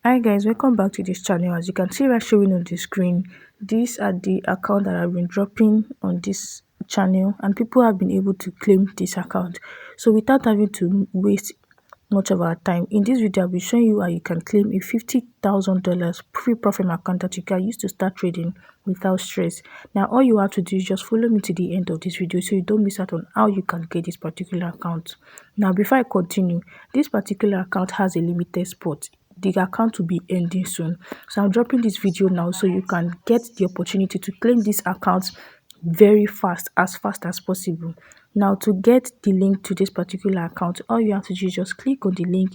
Hi guys, welcome back to this channel. As you can see right showing on the screen, these are the accounts that have been dropping on this channel and people have been able to claim this account. So without having to waste much of our time, in this video I'll be showing you how you can claim a $50,000 pre-profit account that you can use to start trading without stress. Now all you have to do is just follow me to the end of this video so you don't miss out on how you can get this particular account. Now before I continue, this particular account has a limited spot. The account will be ending soon, so I'm dropping this video now so you can get the opportunity to claim this account very fast as possible. Now to get the link to this particular account, all you have to do is just click on the link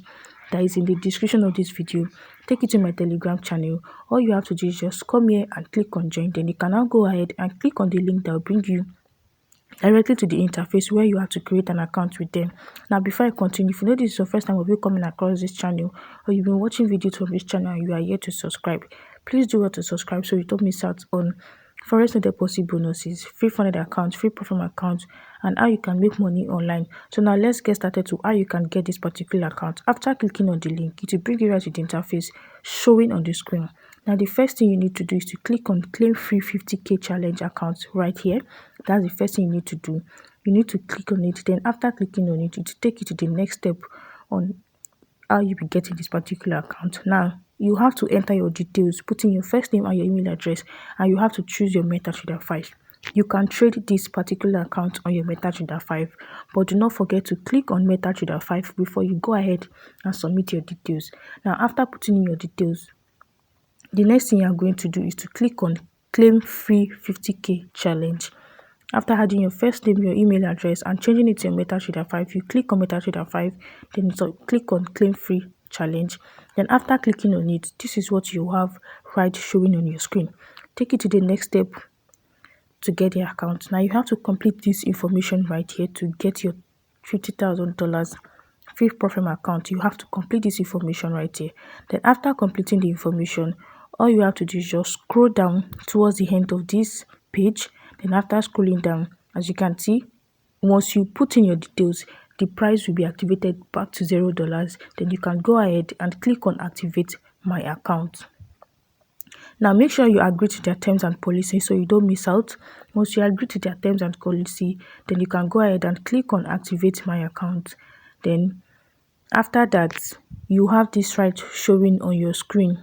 that is in the description of this video, take it to my Telegram channel. All you have to do is just come here and click on join. Then you can now go ahead and click on the link that will bring you directly to the interface where you have to create an account with them. Now before I continue, if you know this is your first time of you coming across this channel, or you've been watching videos from this channel and you are yet to subscribe, please do well to subscribe so you don't miss out on Forex no deposit bonuses, free funded accounts, free profit accounts, and how you can make money online. So now let's get started to how you can get this particular account. After clicking on the link, it will bring you right to the interface showing on the screen. Now the first thing you need to do is to click on claim free 50k challenge account right here. That's the first thing you need to do. You need to click on it. Then after clicking on it, it will take you to the next step on how you be getting this particular account. Now you have to enter your details, put in your first name and your email address, and you have to choose your MetaTrader 5. You can trade this particular account on your MetaTrader 5, but do not forget to click on MetaTrader 5 before you go ahead and submit your details. Now after putting in your details, the next thing you are going to do is to click on claim free 50k challenge. After adding your first name, your email address, and changing it to your MetaTrader 5, you click on MetaTrader 5, then click on claim free challenge. Then after clicking on it, this is what you have right showing on your screen. Take it to the next step to get the account. Now you have to complete this information right here to get your $50,000 free profit account. You have to complete this information right here. Then after completing the information, all you have to do is just scroll down towards the end of this page. Then after scrolling down, as you can see, once you put in your details, the price will be activated back to $0. Then you can go ahead and click on activate my account. Now make sure you agree to their terms and policy so you don't miss out. Once you agree to their terms and policy, then you can go ahead and click on activate my account. Then after that, you have this right showing on your screen.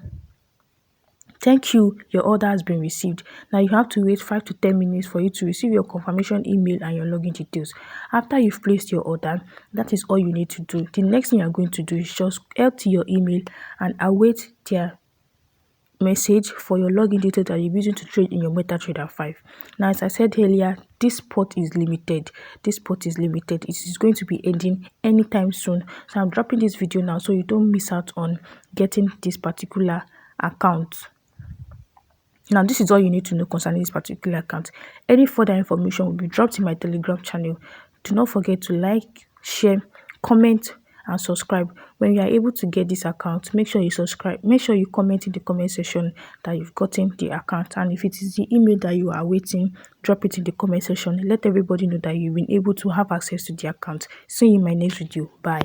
Thank you, your order has been received. Now you have to wait 5 to 10 minutes for you to receive your confirmation email and your login details. After you've placed your order, that is all you need to do. The next thing you're going to do is just head to your email and await their message for your login details that you're using to trade in your MetaTrader 5. Now as I said earlier, this spot is limited. It is going to be ending anytime soon. So I'm dropping this video now so you don't miss out on getting this particular account. Now this is all you need to know concerning this particular account. Any further information will be dropped in my Telegram channel. Do not forget to like, share, comment and subscribe. When you are able to get this account, make sure you subscribe. Make sure you comment in the comment section that you've gotten the account, and if it is the email that you are waiting, drop it in the comment section. Let everybody know that you've been able to have access to the account. See you in my next video. Bye.